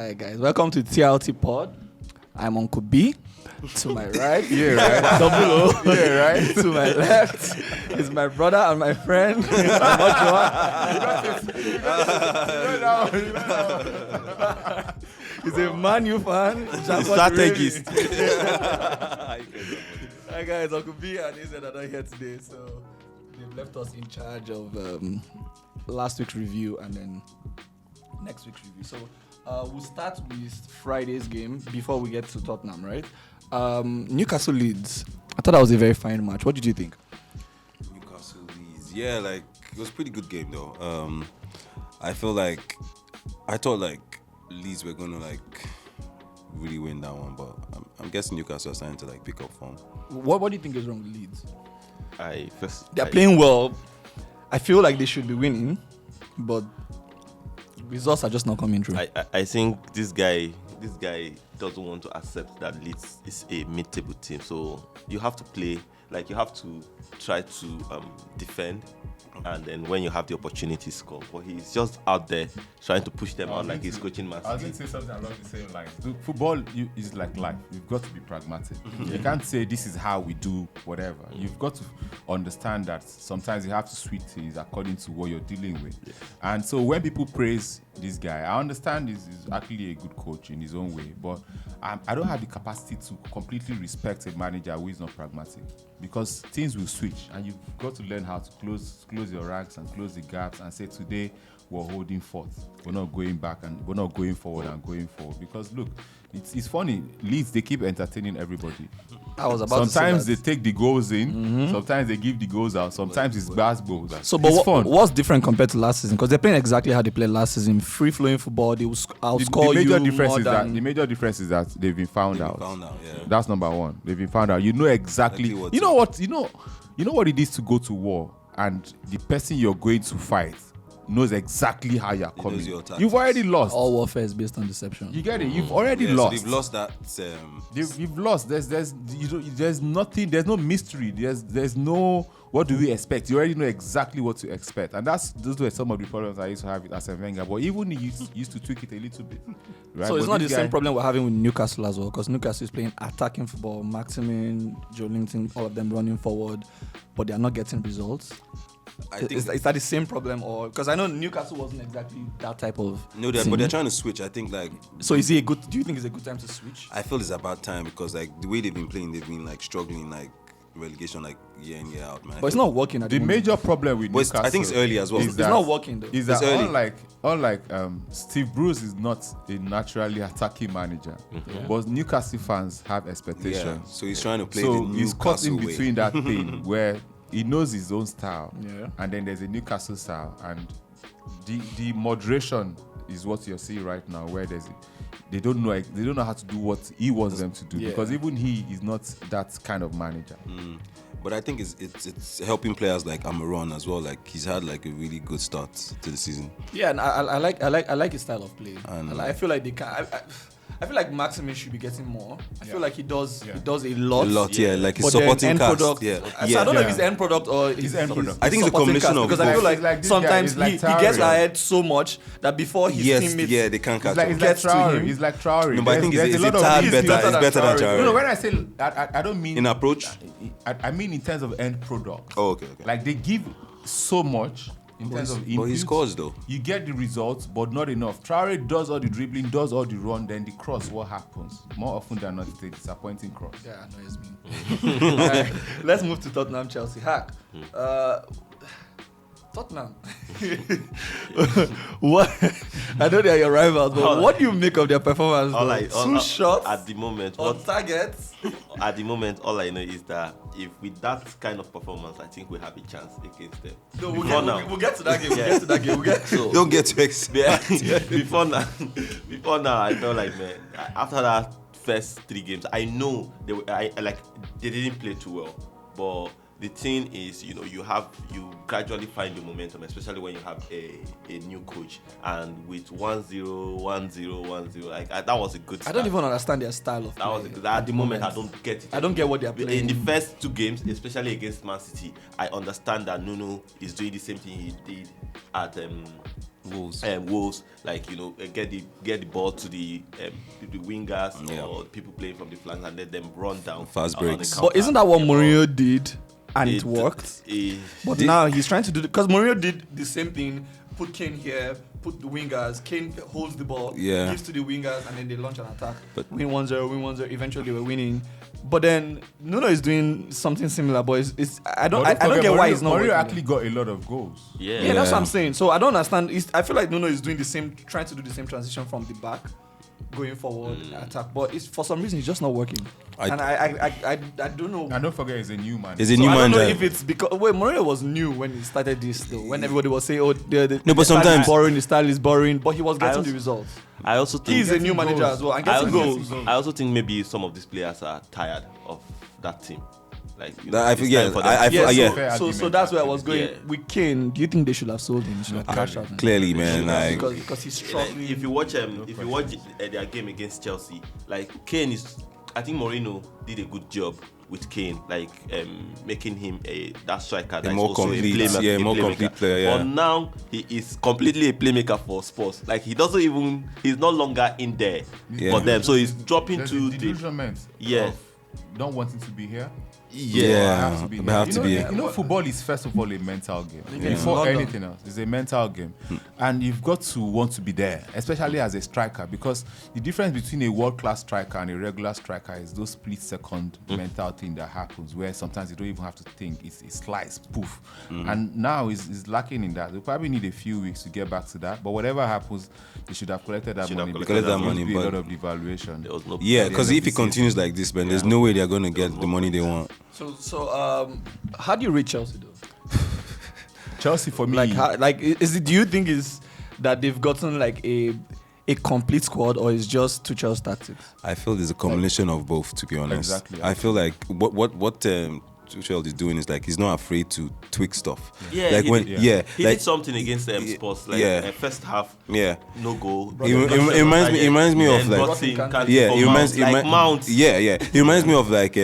Hi guys, welcome to TLT Pod. I'm Uncle B. To my right, Double O. To my left is my brother and my friend. Omojuwa. He's a Man U fan. Strategist. Hi guys, Uncle B and AZ are not here today, so they've left us in charge of last week's review and then next week's review. So we'll start with Friday's game before we get to Tottenham, right? Newcastle Leeds. I thought that was a very fine match. What did you think? Newcastle Leeds. Yeah, like it was a pretty good game though. I thought Leeds were gonna really win that one, but I'm guessing Newcastle are starting to pick up form. What do you think is wrong with Leeds? They're I playing well. I feel like they should be winning, but results are just not coming through. I think this guy doesn't want to accept that Leeds is a mid-table team. So you have to play, you have to try to defend, and then when you have the opportunity, score. But he's just out there trying to push them out like he's coaching Man I was City. going to say something along the same lines. Football is like life. You've got to be pragmatic. You can't say this is how we do whatever. You've got to understand that sometimes you have to switch things according to what you're dealing with. Yeah. And so when people praise this guy, I understand he's actually a good coach in his own way, but I don't have the capacity to completely respect a manager who is not pragmatic, because things will switch and you've got to learn how to close your ranks and close the gaps and say today we're holding forth. We're not going back and we're not going forward and going forward. Because look, it's funny. Leeds, they keep entertaining everybody. I was about sometimes to say they take the goals in, sometimes they give the goals out, sometimes it's basketball. So, but it's fun. what's different compared to last season? Because they're playing exactly how they played last season. Free-flowing football. They will outscore the major you difference more is than... that the major difference is that they've been found out. Yeah. That's number one. They've been found out. You know exactly. You know what it is to go to war, and the person you're going to fight knows exactly how you're coming. You've already lost. All warfare is based on deception. You get it? You've already lost. So they've lost that. You've lost. There's nothing. There's no mystery. There's no. What do we expect? You already know exactly what to expect, and those were some of the problems I used to have with Arsene Wenger. But even he used to tweak it a little bit. Right? So it's but not the same problem we're having with Newcastle as well, because Newcastle is playing attacking football. Maximin, Joelinton, all of them running forward, but they are not getting results. I think is that the same problem, or because I know Newcastle wasn't exactly that type of team. But they're trying to switch. I think So is it a good? Do you think it's a good time to switch? I feel it's about time, because the way they've been playing, they've been struggling relegation year in year out, man. But it's not working. At the moment. Major problem with Newcastle, I think it's early as well. It's not working though. Is that unlike Steve Bruce is not a naturally attacking manager, but Newcastle fans have expectations. Yeah, so he's trying to play so the Newcastle he's caught in way. between that thing where he knows his own style, Yeah. and then there's a Newcastle style, and the moderation is what you're seeing right now, where they don't know how to do what he wants them to do, because even he is not that kind of manager. But I think it's helping players like Amaron as well. He's had a really good start to the season. Yeah, and I like his style of play. I feel like they can. I feel like Maximin should be getting more. I feel like he does a lot. A lot, yeah. Like his But supporting end cast. product, Yeah. So I don't know if it's end product or It's end product. I think it's a combination of because I feel both. like This sometimes guy he is like gets Traore. ahead so much that before his teammates. Yeah, they can't catch It's up. Gets to him. He's like Traore. No, but I think There's it's a a lot of tad things better. better It's better than than Traore. No, when I say I don't mean In approach? I mean in terms of end product. Oh, okay. Like they give so much in terms of input. But he scores though. You get the results, but not enough. Traore does all the dribbling, does all the run, then the cross. What happens? More often than not, it's a disappointing cross. Yeah, annoys me. Alright, let's move to Tottenham Chelsea. Hack. Tottenham. What? I know they're your rivals, but what do you make of their performance? Two shots at the moment. on target. At the moment, all I know is that if with that kind of performance, I think we have a chance against them. No, we'll get to that game. Yeah. We'll get to Don't get too excited. before now, I felt like, man, after that first 3 games, I know they didn't play too well, but the thing is, you gradually find the momentum, especially when you have a new coach. And with 1-0, 1-0, 1-0, that was a good start. I don't even understand their style of play. That was a good, at the moment, I don't get it. I don't get what they're playing. In the first 2 games, especially against Man City, I understand that Nuno is doing the same thing he did at Wolves, like get the ball to the wingers or people playing from the flanks and let them run down Fast on the breaks. counter. But isn't that what Mourinho did and it It- worked? it- But now he's trying to do because Mourinho did the same thing. Put Kane here, put the wingers. Kane holds the ball, gives to the wingers, and then they launch an attack. But- win 1-0, win 1-0. Eventually, we're winning. But then Nuno is doing something similar. But I don't get why he's not. Mourinho working actually got a lot of goals. Yeah, that's what I'm saying. So I don't understand. I feel like Nuno is doing the same, trying to do the same transition from the back, going forward, attack. But it's for some reason it's just not working. I don't know. And don't forget, he's a new man. He's a new I don't know manager. if it's because Mourinho was new when he started this though. When everybody was saying, "Oh, No, but sometimes- the style is boring," but he was getting the results. I also think He's a new manager as well. And getting goals. I also think maybe some of these players are tired of that team. Like I it's feel- yeah, time for them I to- feel- yeah. Fair So argument, that's where I was going Yeah. with Kane. Do you think they should have sold him? They should have cashed out. Clearly, man. Like, Because he's Like, struggling. if you watch their game against Chelsea, like Kane is, I think Mourinho did a good job with Kane, like making him that striker that is more also complete, a playmaker. yeah, more complete player, yeah. But now he is completely a playmaker for Spurs. Like he's no longer in there Yeah. for them, so he's dropping There's to a the delusionment Yeah. of not wanting to be here. yeah, I have to be I here. have to be. You know, football is first of all a mental game. Yeah. Before London. anything else, it's a mental game, and you've got to want to be there, especially as a striker, because the difference between a world-class striker and a regular striker is those split-second mental thing that happens, where sometimes you don't even have to think. It's slice, poof, and now is lacking in that. They probably need a few weeks to get back to that. But whatever happens, they should have collected that Should money. have because collected that there's going to money, be a but- lot of devaluation. There was no Yeah, At the because end if of it the continues like this, man, there's no way they're gonna get the money they want. So how do you rate Chelsea though? Chelsea for me, Do you think is that they've gotten like a complete squad, or is just Tuchel's tactics? I feel there's a combination of both, to be honest. Exactly. I feel like what Tuchel is doing is like he's not afraid to tweak stuff. Yeah, like he when did- yeah, He like did something against Spurs, like first half, yeah. no goal. It reminds me of like yeah, it reminds Mount. Yeah, it reminds me of like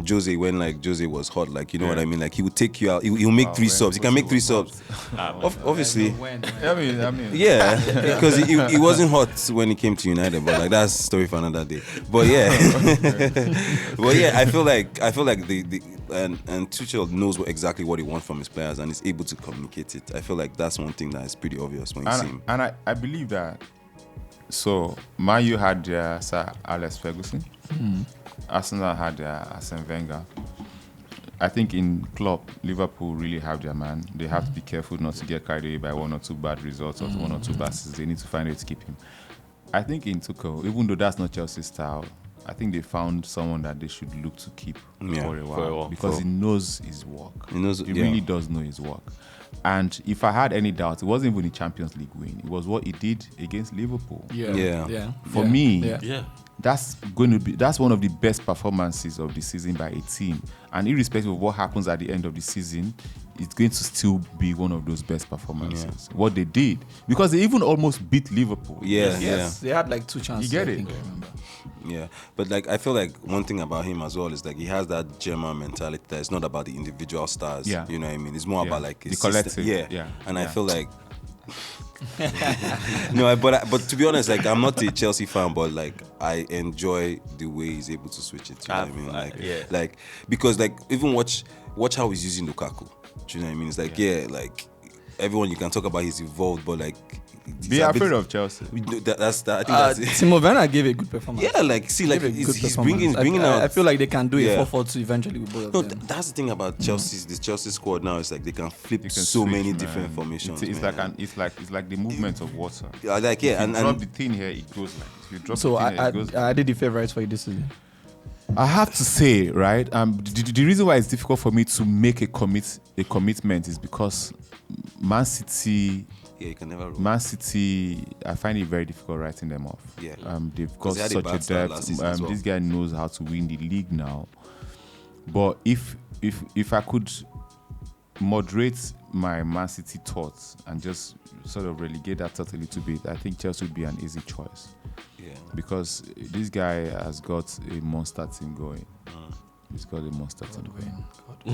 Jose when like Jose was hot, like you know what I mean. Like he would take you out. He'll make three subs. He can make three subs. Obviously, I mean, yeah, because he wasn't hot when he came to United, but like that's a story for another day. But yeah, but yeah, I feel like the and Tuchel knows exactly what he wants from his players and is able to communicate it. I feel like that's one thing that is pretty obvious when you see him. And I believe that. So Man U had their Sir Alex Ferguson. Arsenal had their Arsene Wenger. I think in Klopp, Liverpool really have their man. They have to be careful not to get carried away by one or two bad results or one or two bad seasons. They need to find a way to keep him. I think in Tuchel, even though that's not Chelsea's style, I think they found someone that they should look to keep for a while because he knows his work. He really does know his work. And if I had any doubt, it wasn't even a Champions League win. It was what he did against Liverpool. For me, that's one of the best performances of the season by a team. And irrespective of what happens at the end of the season, it's going to still be one of those best performances. What they did, because they even almost beat Liverpool. Yes. They had like two chances. You get I it? think I remember. Yeah, but like I feel like one thing about him as well is like he has that German mentality that it's not about the individual stars. Yeah. You know what I mean? It's more about like the collective. Yeah. And I feel like no, but to be honest, like I'm not a Chelsea fan, but like I enjoy the way he's able to switch it. You know what I mean? Like because like even watch how he's using Lukaku. Do you know what I mean? It's like like everyone you can talk about he's evolved, but like be afraid of Chelsea. I think that's it. Timo Werner gave a good performance. Yeah, like see, like he's bringing out. I feel like they can do a 4-4-2 eventually with both of them. That's the thing about this Chelsea squad now. It's like they can flip so switch, many man. different formations. It's like the movement of water. Like If you and drop the thing here, it goes like. If you drop So the thing here, it goes. I did the favorites for you this season. I have to say, right? The reason why it's difficult for me to make a commitment is because Man City. Yeah, you can never roll. Man City, I find it very difficult writing them off. Yeah. They've got they had a such bad a start last depth. season as well. This guy knows how to win the league now. But if I could moderate my Man City thoughts and just sort of relegate that thought a little bit, I think Chelsea would be an easy choice. Yeah. Because this guy has got a monster team going. He's got a monster team. when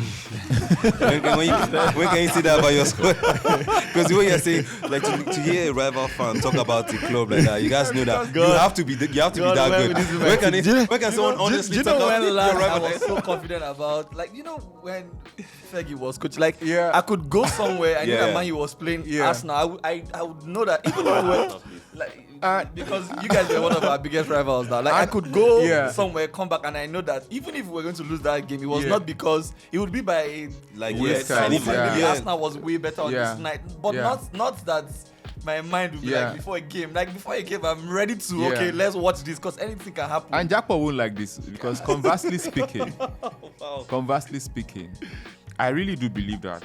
can you see that about your squad? Because the way you're saying, like to hear a rival fan talk about the club like that, you guys know that you have to be that good. When can someone honestly do you talk know about when last your I rival? was so confident about, like, you know, when Fergie was coach, like, I could go somewhere and Yeah. that man he was playing Arsenal, I would know that even though because you guys were one of our biggest rivals now. Like, I could go somewhere, come back, and I know that even if we were going to lose that game, it was not because it would be by Like, maybe Arsenal was way better on this night, but not that my mind would be like before a game. Like, before a game, I'm ready to okay, let's watch this because anything can happen. And Jackpot won't like this because conversely speaking, I really do believe that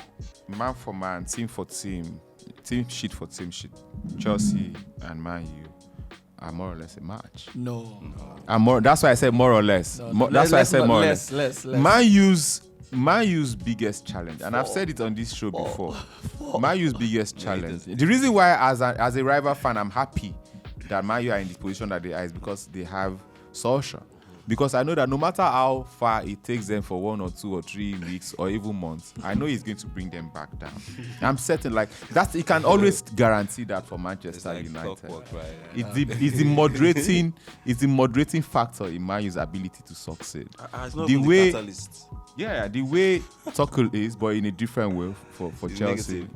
man for man, team for team sheet for team sheet, Chelsea and Man U are more or less a match. No. That's why I said more or less. That's why I said more or less. Less. Man U's biggest challenge, and I've said it on this show before. Man U's biggest challenge. The reason why, as a rival fan, I'm happy that Man U are in the position that they are is because they have Solskjaer. Because I know that no matter how far it takes them for 1 or 2 or 3 weeks or even months, I know he's going to bring them back down. I'm certain, like that. He can always guarantee that for Manchester United. Clockwork, right? It's the moderating factor in Man U's ability to succeed. It's not the way catalyst. Yeah, the way Tuchel is, but in a different way for Chelsea.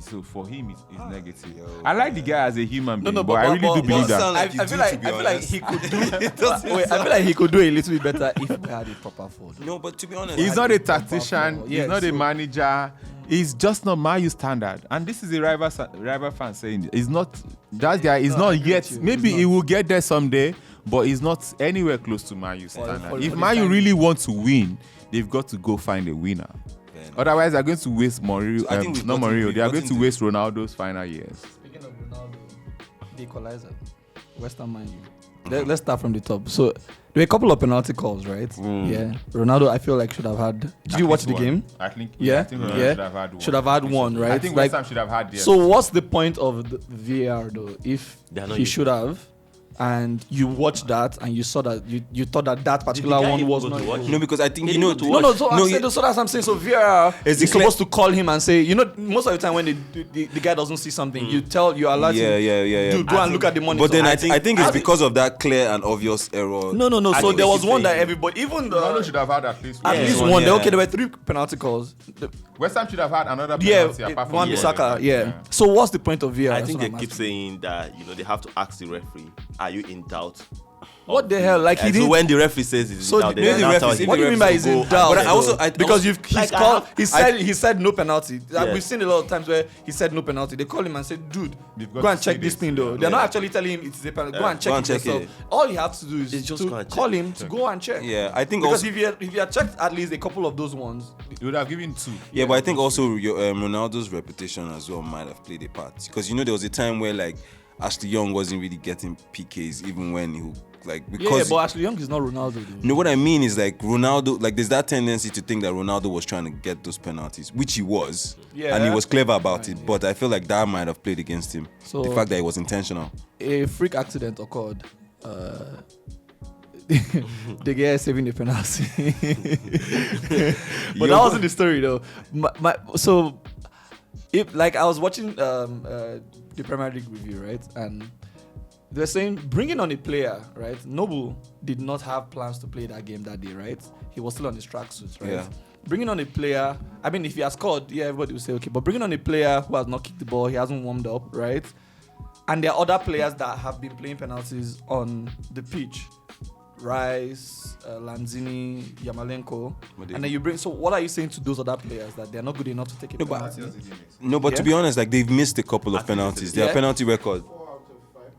So for him, it's negative. I like the guy as a human being, but I really do believe that. Like I feel like he could do. I feel like he could do a little bit better if we had a proper forward. No, but to be honest, He's not a tactician. He's not a manager. He's just not Man U standard. And this is a rival fan saying it. He's not. That guy is not yet. Maybe he will get there someday, but he's not anywhere close to Man U standard. If Man U really want to win, they've got to go find a winner. Otherwise, they're going to waste Mourinho. Not Mourinho. They are going to waste Ronaldo's final years. Speaking of Ronaldo, the equalizer, West Ham Man U. Let's start from the top. So there were a couple of penalty calls, right? Yeah. Ronaldo, I feel like should have had. Did you watch the game? I think. Yeah. I think Ronaldo should have had one. Should have had one, right? I think West Ham should have had. Yes. So what's the point of the VAR though? If he using should have, and you watched that and you saw that you thought that particular guy one even was go not. to watch? no, because I think He you know. didn't go to So that's what I'm saying. So VAR Is is it clear- supposed to call him and say, you know, most of the time when the guy doesn't see something, you alert him. Dude, go and look at the monitor. But then I think it's because of that clear and obvious error. No. I So think there they was keep one that saying- everybody, even Ronaldo the should have had at least at one. least one, one. yeah. Okay, there were 3 penalty calls. West Ham should have had another penalty apart from One the Bissaka. one. Yeah. So what's the point of VAR? I That's think what they I'm keep asking. saying that they have to ask the referee, are you in doubt? What the hell? Like he And so did. when the referee says it's So in doubt, the- then the that's referee how says he What do you mean by goes. he's in doubt? But I also- because he said no penalty. Yeah. We've seen a lot of times where he said no penalty. They call him and say, "Dude, We've got go and to check see this this. thing though." They're not actually telling him it's a penalty. Go and check go and it check yourself. it. All you have to do is just to go and call check. him to go and check. Yeah, I think Because also. if you had checked at least a couple of those ones, You would have given 2. Yeah, but I think also your Ronaldo's reputation as well might have played a part, because there was a time where like Ashley Young wasn't really getting PKs even when he because but Ashley Young is not Ronaldo. Though. you know what I mean is like Ronaldo, like there's that tendency to think that Ronaldo was trying to get those penalties, which he was, and he was clever about it. But I feel like that might have played against him. So- The fact that it was intentional. A freak accident occurred. The guy saving the penalty. But that wasn't the story though. So, if like I was watching the Premier League review, right, and they're saying bringing on a player, right? Noble did not have plans to play that game that day, right? He was still on his tracksuits, right? Yeah. Bringing on a player, I mean, if he has scored, yeah, everybody will say okay. But bringing on a player who has not kicked the ball, he hasn't warmed up, right? And there are other players that have been playing penalties on the pitch. Rice, Lanzini, Yamalenko, and then you bring. So, what are you saying to those other players that they're not good enough to take a penalty? But to be honest, like they've missed a couple of penalties. Their penalty record.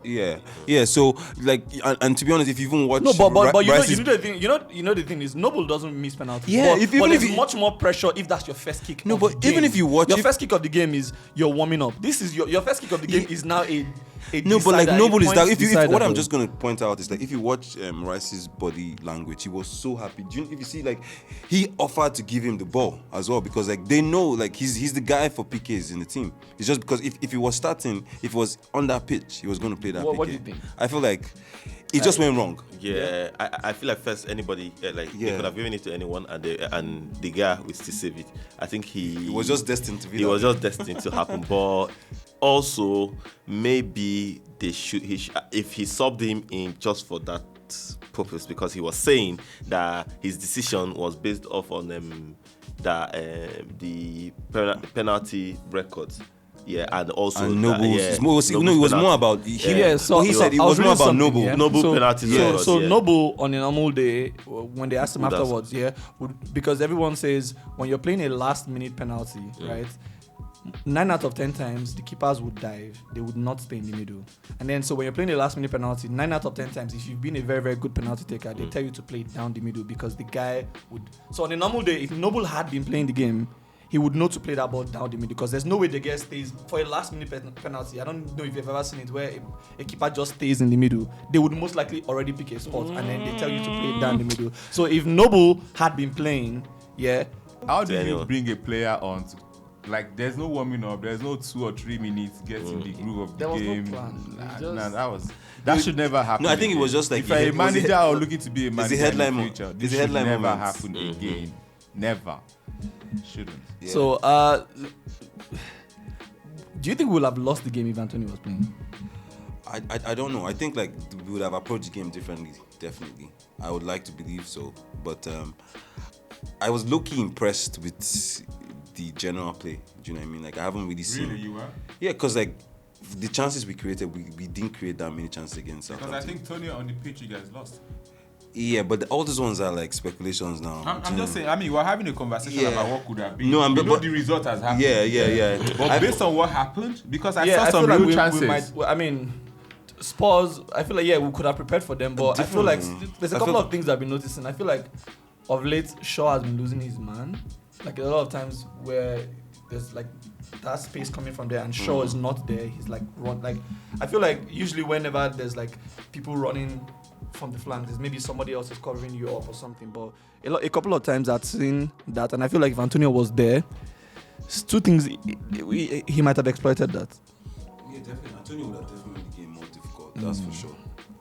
Yeah. So like, and to be honest, if you even watch, No, but you know Rice's- the thing. You know the thing is, Noble doesn't miss penalties. Yeah, but, even but if there's he- much more pressure if that's your first kick. No, of but the even game. if you watch your it- first kick of the game is you're warming up. This is your first kick of the game is now a No, but like decider, a Noble is that. points If decider, what I'm though. just gonna point out is like if you watch Rice's body language, he was so happy. If you see, like he offered to give him the ball as well, because like they know like he's the guy for PKs in the team. It's just because if he was starting, if he was on that pitch, he was gonna play that PK. What do you think? I feel like It just went wrong. Yeah, I feel like first anybody they could have given it to anyone, and the guy will still save it. I think he It was just destined to be. It was just destined to happen. But also maybe they should. If he subbed him in just for that purpose, because he was saying that his decision was based off on the penalty records. Yeah, and also Noble. Yeah, it was more about. He said it was more about Noble. Yeah? Noble so, penalties. So Noble on a normal day, when they asked him afterwards, because everyone says when you're playing a last-minute penalty, right? 9 out of 10 times the keepers would dive; they would not stay in the middle. And then, so when you're playing a last-minute penalty, 9 out of 10 times, if you've been a very, very good penalty taker, they tell you to play it down the middle because the guy would. So on a normal day, if Noble had been playing the game, he would know to play that ball down the middle because there's no way the guy stays for a last-minute penalty. I don't know if you've ever seen it where a keeper just stays in the middle. They would most likely already pick a spot and then they tell you to play it down the middle. So if Noble had been playing, how do you bring a player on to, like, there's no warming up, there's no 2 or 3 minutes getting the groove of the game. That should never happen. No, I think it was just like if you're a manager or looking to be a manager in the future, it's this the should headline never moment. happen again. Never. Shouldn't. Yeah. So, do you think we'll have lost the game if Anthony was playing? I don't know. I think like we would have approached the game differently. Definitely, I would like to believe so. But I was low-key impressed with the general play. Do you know what I mean? Like I haven't really seen. Really, you were? Yeah, because like the chances we created, we didn't create that many chances against Southampton. Because I think Tony on the pitch, you guys lost. Yeah, but all those ones are like speculations now. I'm just saying. I mean, we're having a conversation about what could have been. No, the result has happened. Yeah. But based on what happened, because I I saw some feel real like chances. I mean, Spurs, I feel like, we could have prepared for them, but I feel like there's a couple of things I've been noticing. I feel like of late, Shaw has been losing his man. Like a lot of times where there's like that space coming from there and Shaw is not there, he's like run. Like I feel like usually whenever there's like people running from the flank, there's maybe somebody else is covering you up or something. But a couple of times I've seen that, and I feel like if Antonio was there, two things he might have exploited that. Yeah, definitely. Antonio would have definitely made the game more difficult. That's for sure.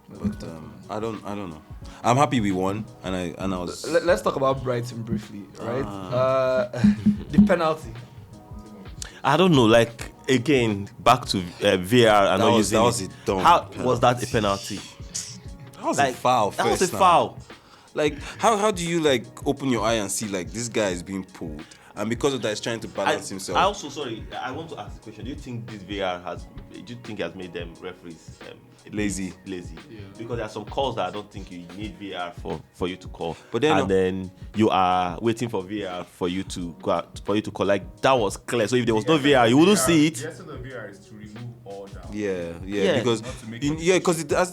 But I don't know. I'm happy we won, and I was. Let's talk about Brighton briefly, right? The penalty. I don't know. Like again, back to VAR. That was it. How was that a penalty? That was a foul. That was a foul. Like how do you like open your eye and see like this guy is being pulled, and because of that, he's trying to balance himself. I also I want to ask a question. Do you think this VAR has made them referees lazy? Yeah. Because there are some calls that I don't think you need VAR for you to call. But then then you are waiting for VAR for you to call. Like that was clear. So if there was no VAR, you wouldn't see it. Yes, the VAR is to remove all doubt. Yeah. Yeah. Because I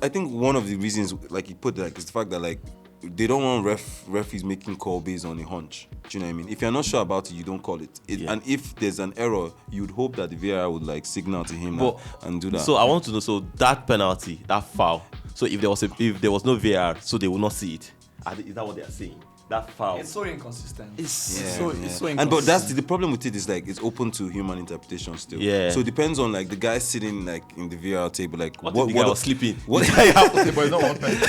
think one of the reasons like he put that is the fact that like they don't want referees making call based on a hunch. Do you know what I mean? If you're not sure about it, you don't call it. And if there's an error, you'd hope that the VAR would like signal to him and do that. So I want to know. So that penalty, that foul. So if there was no VAR, so they will not see it. Is that what they are saying? That foul. It's so inconsistent. It's so inconsistent. And but that's the problem with it is like it's open to human interpretation still. Yeah. So it depends on like the guy sitting like in the VAR table like what the guy was sleeping. What? But it's not one person.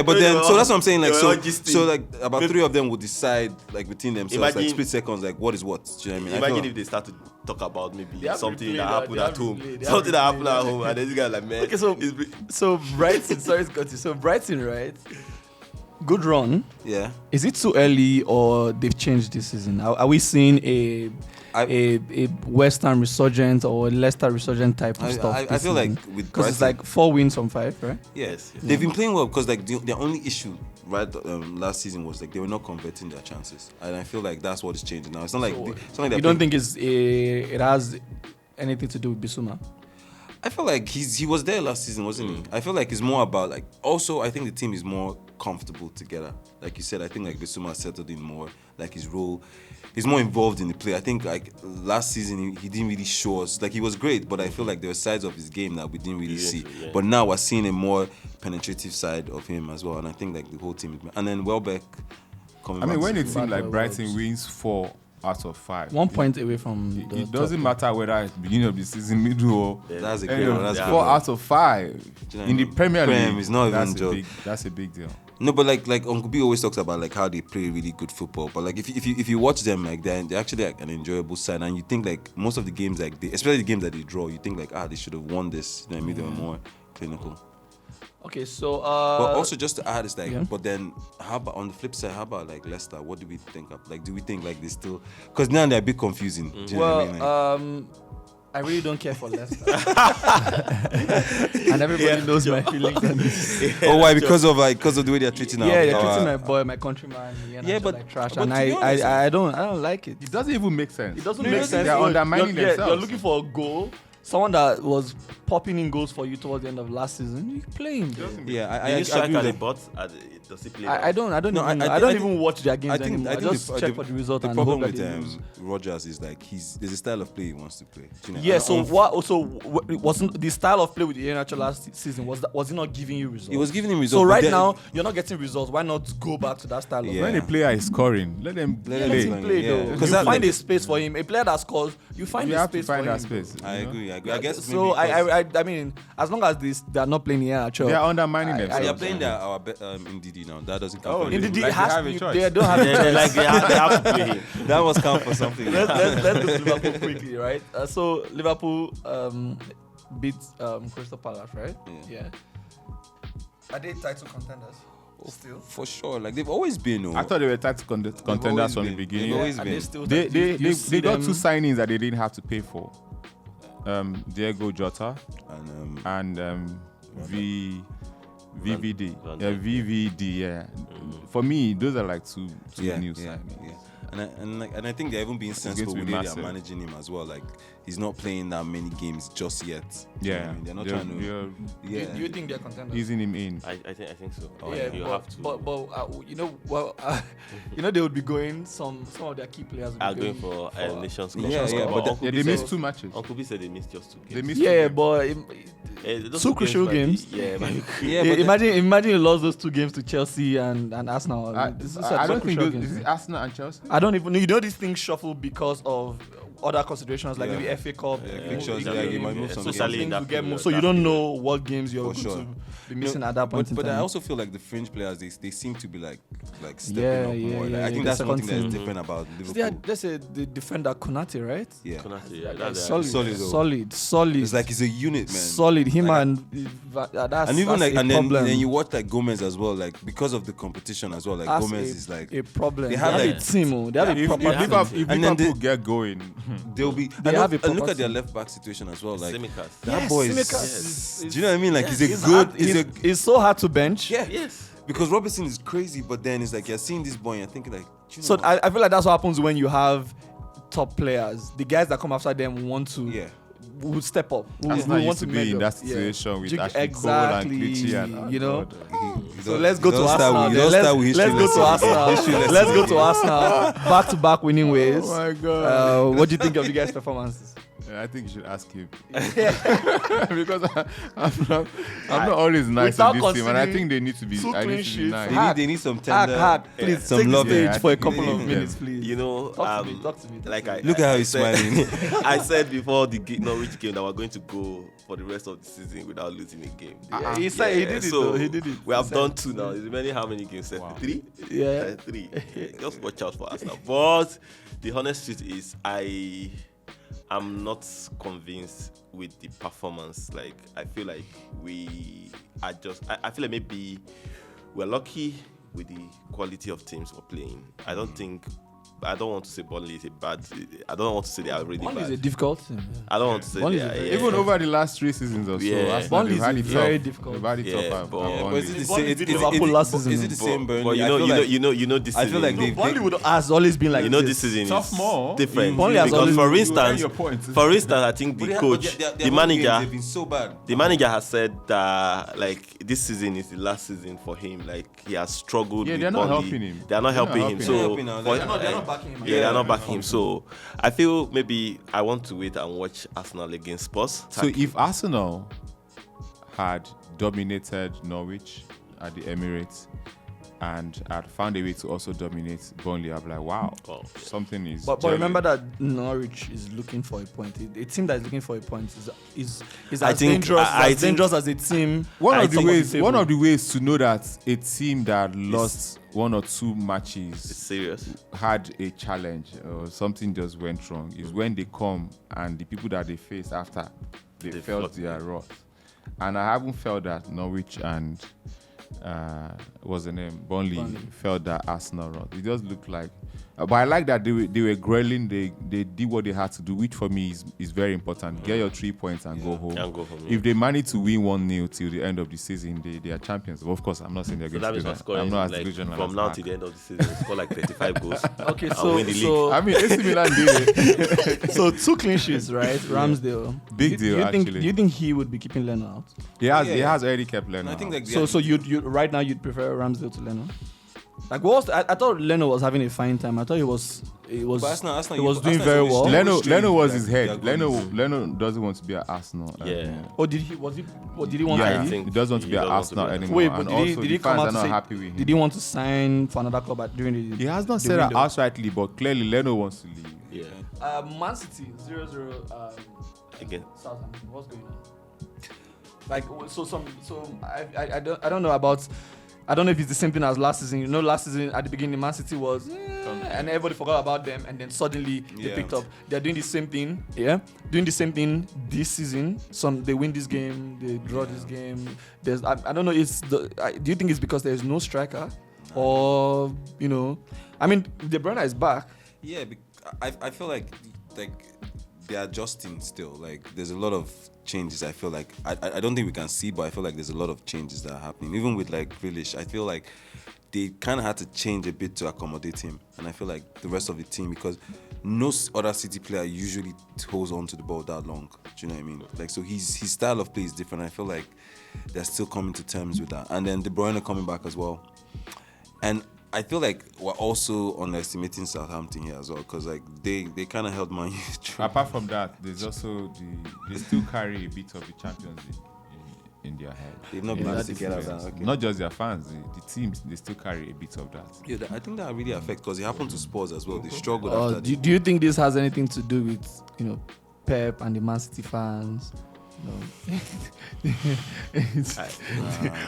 But then so that's what I'm saying like so like about Maybe 3 of them would decide like between themselves like Imagine- split seconds like what is what. Do you know what I mean? Imagine if they start to talk about maybe have something replayed that that, happened they at have home. replayed, they Something have that happened at replayed. home, and then this guy like, man. Okay, so Brighton, sorry to cut you. So Brighton, right? Good run. Yeah. Is it too early or they've changed this season? Are we seeing a West Ham resurgent or Leicester resurgent type of stuff? I feel like with because it's Brighton- like 4 wins from 5, right? Yes, they've been playing well because like the only issue last season was like they were not converting their chances, and I feel like that's what is changing now. It's not like You don't think it has anything to do with Bissouma? I feel like he was there last season, wasn't he? I feel like it's more about like also I think the team is more comfortable together. Like you said, I think like Bissouma settled in more, like his role. He's more involved in the play. I think like last season he didn't really show us. Like he was great, but I feel like there were sides of his game that we didn't really see. Yeah. But now we're seeing a more penetrative side of him as well. And I think like the whole team and then Welbeck coming I mean, back when to a the team field. like Brighton wins 4 out of 5. 1 point away from the It doesn't top. matter whether it's beginning of the season, middle, or That's a end great of one. That's a good 4 one. out of 5 Do you know in the what I mean? Premier Prem League. is not even that's a joke. big. That's a big deal. No, but like Uncle B always talks about like how they play really good football. But like if you watch them, like they're actually like an enjoyable side, and you think like most of the games, like especially the games that they draw, you think like they should have won this. You know what I mean? They were more clinical. Okay, so But also just to add is like, yeah. but then how about on the flip side? How about like Leicester? What do we think of? Like, do we think like they still? Because now they're a bit confusing. Do you know what I mean? Like, I really don't care for Leicester, and everybody knows my feelings on this. oh, why? Because of the way they're treating Yeah, they're our treating my boy, my countryman. but- like trash, but and to be honest, I don't like it. It doesn't even make sense. It doesn't No, make sense. They're Oh, undermining you're themselves. looking for a goal. Someone that was popping in goals for you towards the end of last season, you play him. Yeah, I I strike agree at the with bot. Does he play? I don't No, even know. I I don't think- even watch their games I think anymore. I just check for the result the and problem hope that with they lose. Rogers is like there's a style of play he wants to play. Do you know? Yeah. And So on- what? Also, wasn't the style of play with the NHL last season was it not giving you results? It was giving him results. So but right then- now you're not getting results. Why not go back to that style of Yeah. When a player is scoring, let them Let Let him him play. play Yeah. though. 'Cause You that- find a space for him. A player that scores, you find you a have to space find for that him. space. I agree. I guess So maybe I mean, as long as they're not playing the NHL, They are undermining they themselves. are playing our Indeed now. That doesn't count. Oh, for in the anything. D, Like it has they have to a be, choice. they don't have a They choice. they have to play him. That must count for something. let's go to Liverpool quickly, right? So Liverpool beat Crystal Palace, right? Yeah. Are they title contenders? Still? For sure. Like they've always been. I thought they were title contenders always from the been. beginning. They've always Are been. they still? They do you see they got them- 2 signings that they didn't have to pay for. Diego Jota And and VVD. Van Yeah, Dijk. VVD. Yeah. For me, those are like two new yeah. signings. And I think they're even being sensible to with be the way they're massive. managing him as well. Like he's not playing that many games just yet. Do you know what Yeah, I mean? They're not trying to. they're Yeah. Do you think they're contenders? easing him in. I think so. Yeah, you but, have to. but you know, well, they would be going. Some of their key players would are be going for Nations Cup. Yeah, yeah, but Uncle Yeah, B they said- missed 2 matches. Uncle B said they missed just 2 games. They missed Yeah, 2 games. but Those two crucial might be- games. Yeah, might be- Yeah, but imagine you lost those 2 games to Chelsea and Arsenal. I This is I don't think crucial those, games. is it Arsenal and Chelsea? I don't even know. You know these things shuffle because of other considerations like Yeah. maybe FA Cup. Yeah, fixtures, league yeah, games, you might move so some some games. things That will get period, moved. So you that don't period. know what games you're For going sure. to be missing at that point in But I time. also feel like the fringe players they seem to be like stepping Yeah, up yeah, more. Like, yeah, I think the that's one second thing that's team. different about So Liverpool. there's the defender Konate, right? Yeah, Konate, yeah, Like, that's solid, Solid though. solid. it's like he's a unit, man. solid. Him Like, and that's and even that's like a and then, problem. then you watch like Gomez as well, like because of the competition as well. Like That's Gomez a- is like a problem. they They have, have like- a team. Oh. They have a If proper yeah. team. Liverpool, if And then Liverpool get going, they'll be. They and have a look, and look proper at their team. left back situation as well. Like Tsimikas. that boy is. Tsimikas Do you know what I mean? Like he's a He's good. hard- He's a he's so hard to bench. yeah. Yes. Because Robertson is crazy, but then it's like you're seeing this boy and you're thinking like. Do you know So what? I feel like that's what happens when you have top players. The guys that come after them want to yeah. will step up. Will, Arsenal will want used to be in measure. that situation with You- Ashley exactly, Cole and Clichy and you know. He So don't- let's go he to don't start Arsenal. with- he then. don't start with Let's history go to lesson. Arsenal. History lesson. Let's go to Arsenal. Back-to-back winning ways. Oh my God. What do you think of the guys' performances? I think you should ask him because I'm not always nice Without on this team, and I conceding think they need to be. two I clean need to be sheets. nice. They need some Hard, tender. hard. Please some take the love. stage Yeah, for a I couple think of they- minutes, please. You know, Talk to me. Talk to me. like I Look at how I he's said- smiling. I said before the Norwich game that we're going to go for the rest of the season without losing a game. Yeah, he said he did it. So Though. He did it. we have He done said- 2 now. Is remaining how many games? Wow. 3? Yeah. 3. Just watch out for Arsenal. But the honest truth is, I'm not convinced with the performance. Like I feel like we are just. I feel like maybe we're lucky with the quality of teams we're playing. I don't want to say Burnley is a bad. I don't want to say they are really Burnley is a bad. difficult team. I don't want to say Burnley they is a are. very- Yeah. Even over the last 3 seasons or so, Yeah. Arsenal, Burnley they've had is it very tough. difficult. They've had it Yeah, tough. but- at But is it the Burnley same? beat Liverpool last season. Is it the same Burnley? But I feel like- this I season. feel like they've- Burnley has always been like this season Tough is more. different. Burnley has Because always for been- You earn instance, your points. I think But the they- coach, but their the home manager, games, they've been so bad. the manager has said that like this season is the last season for him. Like he has struggled. Yeah, with they're not Burnley. helping him. They are not They're not helping him. helping So him. They're not helping now. for- They're not backing him. Yeah, they're not backing him. So I feel maybe I want to wait and watch Arsenal against Spurs. So if Arsenal had dominated Norwich at the Emirates, and had found a way to also dominate Burnley. I'm like, wow, something is. But remember that Norwich is looking for a point. A team that is looking for a point is I as think- dangerous I think- dangerous as a team. One at of the top ways, table. one of the ways to know that a team that lost one or two matches Serious. had a challenge or something just went wrong is when they come and the people that they face after they felt their wrath. And I haven't felt that Norwich and what's the name? Burnley felt that Arsenal wrath. It just looked like, but I like that they were grilling. They did what they had to do, which for me is very important. Get your 3 points and go home. And go home, If they manage to win 1-0 till the end of the season, they are champions. But of course, I'm not saying they're So going that to means do we're that. scoring I'm not as like, delusional from as now Mark. to the end of the season, we'll score like 35 goals. Okay, and so win the league. so I mean, AC Milan did it. so 2 clean sheets, right? Ramsdale. Big Do you deal, think, actually. Do you think he would be keeping Leno out? He has already kept Leno. I think like So you right now you'd prefer Ramsdale to Leno? Like what was I thought Leno was having a fine time. I thought he was But Arsenal, he was doing Arsenal very is well. always Leno was like, his their head. goals. Leno doesn't want to be at Arsenal. Yeah. anymore. Or did he want Yeah, to I leave? think he doesn't want to he be at doesn't want to Arsenal be at anymore. Wait, but and did also he the come fans out are to not say happy with him. did he want to sign for another club during the He has not the said that window? outrightly, but clearly Leno wants to leave. Yeah. Man City 0-0 Again. Southampton. What's going on? Like I don't know about. I don't know if it's the same thing as last season. You know, last season at the beginning, Man City was, and everybody forgot about them, and then suddenly they picked up. They're doing the same thing, doing the same thing this season. They win this game, they draw this game. I don't know. Do you think it's because there's no striker, or I mean, De Bruyne is back. Yeah, I feel like they're adjusting still. Like there's a lot of changes. I feel like I don't think we can see, but I feel like there's a lot of changes that are happening. Even with like Grealish, I feel like they kind of had to change a bit to accommodate him, and I feel like the rest of the team, because no other City player usually holds on to the ball that long. Do you know what I mean? Like so, his style of play is different. I feel like they're still coming to terms with that, and then De Bruyne coming back as well, and I feel like we're also underestimating Southampton here as well, because like they kind of held Man U through. Apart from that, there's also they still carry a bit of the Champions League in their head. They've not managed to get out of that. Okay. Not just their fans, the teams, they still carry a bit of that. Yeah, I think that really affects, because it happened to Spurs as well. They struggled after. Do you think this has anything to do with Pep and the Man City fans? No.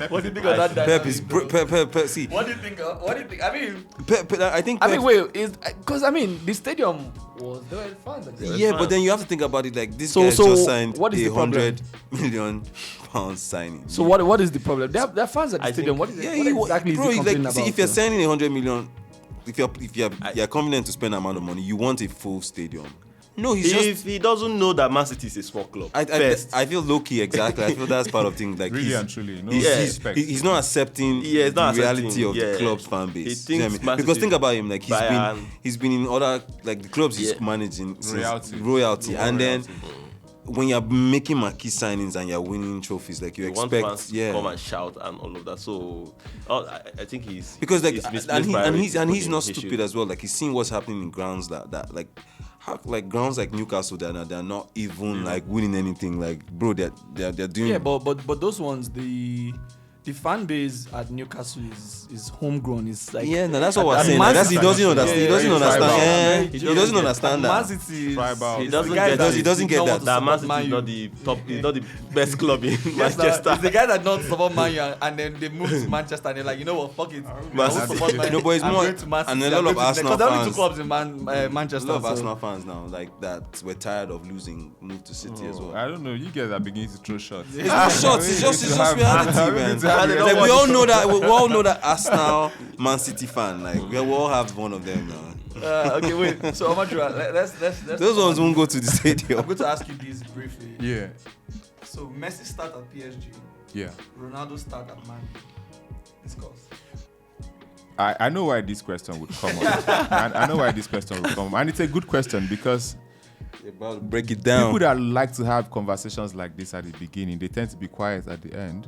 What do you think of that? Pep is Pep. See, What do you think? What do you think? I mean, Pep, I think. Pep, wait, because the stadium was there were fans. yeah, but then you have to think about it. Like this So- guy so just signed what is the problem? £100 million signing. So what is the problem? They're fans at the I stadium. think- What is Yeah, what exactly bro, is he complaining about? see, if you're signing £100 million, if you're confident to spend that amount of money, you want a full stadium. No, He doesn't know that Man City is a small club. I feel low key, exactly. I feel that's part of things. Like Really he's, and truly, no he's, he's not accepting He's not the reality accepting, of the club's fan He base. thinks You know what I mean? Man Because City think about him, like Bayern. he's been in other like the clubs he's Yeah. managing since Royalty. and then when you're making marquee signings and you're winning trophies, like you He wants expect, fans to come and shout and all of that. So I think he's because like he's and he's misplaced not priorities. stupid as well. Like he's seeing what's happening in grounds that like. Like grounds like Newcastle, they're not even like winning anything. Like bro, they're doing. Yeah, but those ones, the fan base at Newcastle is homegrown. It's like Yeah, no, that's what we're at saying. Man That's he City- doesn't understand. He doesn't yeah, understand. tribal. Yeah, He he doesn't understand Man that. City is, Tribal. is He doesn't the guy get that that. He doesn't did not get want to That support Man Man City is U. not the top, he's not the best club in Yes, Manchester. it's the guy that not support Man U, and then they moved to Manchester and they're like, you know what, fuck it. I won't City. support Man U. No, but it's I'm more- going to Man and City. a I'm lot of going to- Arsenal because there are only two fans- clubs in Manchester. A lot of so- Arsenal fans now, like that, we're tired of losing, moved to City as well. I don't know. You guys are beginning to throw shots. It's not shots. It's just reality, man. And they don't Like, we want all to- know that. We all know that Arsenal, Man City fan. Like we all have one of them now. Okay, wait. So Omojuwa, let's Those ones won't go to the I'm stadium. going to ask you this briefly. Yeah. So Messi start at PSG, Yeah. Ronaldo start at Man U. Discuss. I know why this question would come up. I know why this question would come up. And it's a good question because About to break it down. people that like to have conversations like this at the beginning, they tend to be quiet at the end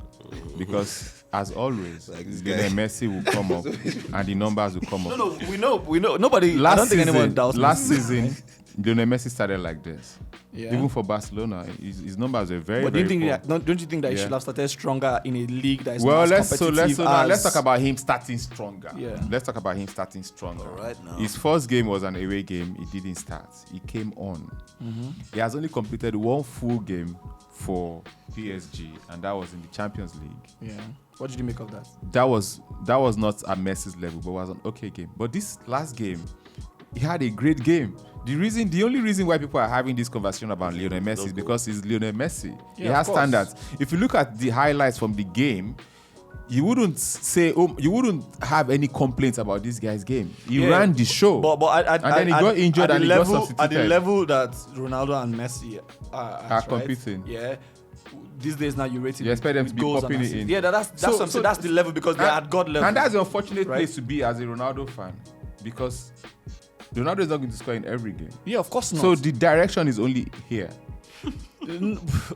because, as always, Like this Lionel guy. Messi will come up and the numbers will come up. No, we know. Nobody. I don't think anyone doubts. Last season, Lionel Messi started like this. Yeah. Even for Barcelona, his numbers are very, But very don't you think that he Yeah. should have started stronger in a league that is well, not as let's competitive let's talk about him starting stronger. Yeah. Let's talk about him starting stronger. All right now. His first game was an away game. He didn't start. He came on. He has only completed one full game for PSG, and that was in the Champions League. Yeah. What did you make of that? That was not at Messi's level, but was an okay game. But this last game, he had a great game. The only reason why people are having this conversation about Lionel Messi is because he's Lionel Messi. He Yeah, has of course. standards. If you look at the highlights from the game, you wouldn't have any complaints about this guy's game. He ran the show. But and then he got injured and he got substituted. At the level that Ronaldo and Messi are Are competing. Yeah. These days now you rate it. You expect them with to be goals and popping it assists. in. Yeah, that's So- something. so- That's the level because they're at God level. And that's the unfortunate Right? place to be as a Ronaldo fan, because Ronaldo is not going to score in every game. Yeah, of course not. So the direction is only here.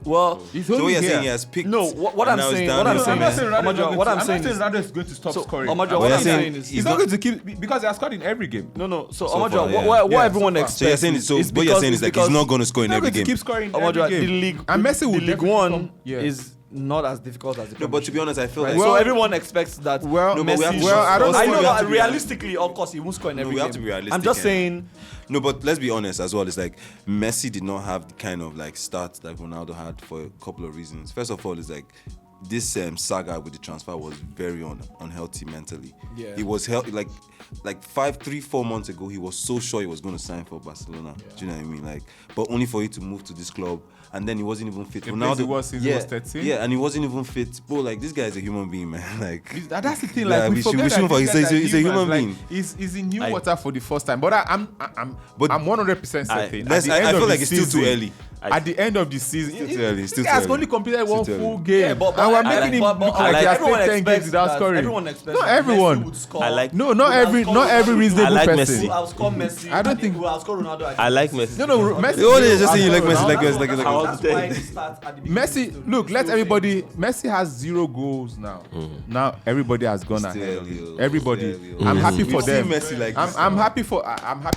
well, It's So only what you're here. saying he has picked. No, what and I'm now it's saying- down what I'm here. saying I'm not is- saying Ronaldo Omojuwa, is what going I'm to- saying is- Ronaldo is going to stop So, scoring. Omojuwa, But what you're I'm saying saying is He's not going to keep because he has scored in every game. no. So, So Omojuwa, far, yeah. what Yeah, everyone so far. expects So you're saying is what you're because- saying is like he's not going to score in He's not every going to game. keep scoring in Omojuwa, every the game. league And Messi will the League definitely One come- yeah. is not as difficult as the No, but to be honest, I feel Right? like So everyone expects that. Well, No, but we have Messi to- well, I don't know I if know we have that to be realistically, of course, he won't score in every we game. have to be realistic. I'm just and- saying. No, but let's be honest as well. It's like Messi did not have the kind of like start that Ronaldo had for a couple of reasons. First of all, it's like this saga with the transfer was very unhealthy mentally. Yeah. He was like 3-4 months ago, he was so sure he was going to sign for Barcelona. Do you know what I mean? Like, but only for you to move to this club, and then he wasn't even fit. The place he was since he was 13? Yeah, and he wasn't even fit. Bro, like this guy is a human being, man. Like That's the thing. Yeah, Like we we should- forget we that shouldn't these forget guys he's a are human humans. being. Like, he's in new I- water for the first time. But I'm 100% certain. Let's- at the I end feel of like the it's still too season- early. At the end of the season, Still too early, still this guy's too only early. completed one Still too full early. game, Yeah, but and we're I making like- him but look like he has everyone played 10 games expects without that- scoring. Everyone expects Not that everyone. Messi would score. I like- No, not every reasonable I like person. Messi. Who outscore Messi? I don't and think- who outscore Ronaldo? I like Messi. No, Messi. Oh, yeah, just saying you like Ronaldo. Messi, like That's Messi, like what- Messi. that's why it starts at the beginning of the Messi, story. look, let So everybody. saying- Messi has 0 goals now. Now everybody has gone Still ahead of early, him. oh. Everybody. Still early, I'm oh. happy for We've seen them. Messi like I'm, this. I'm happy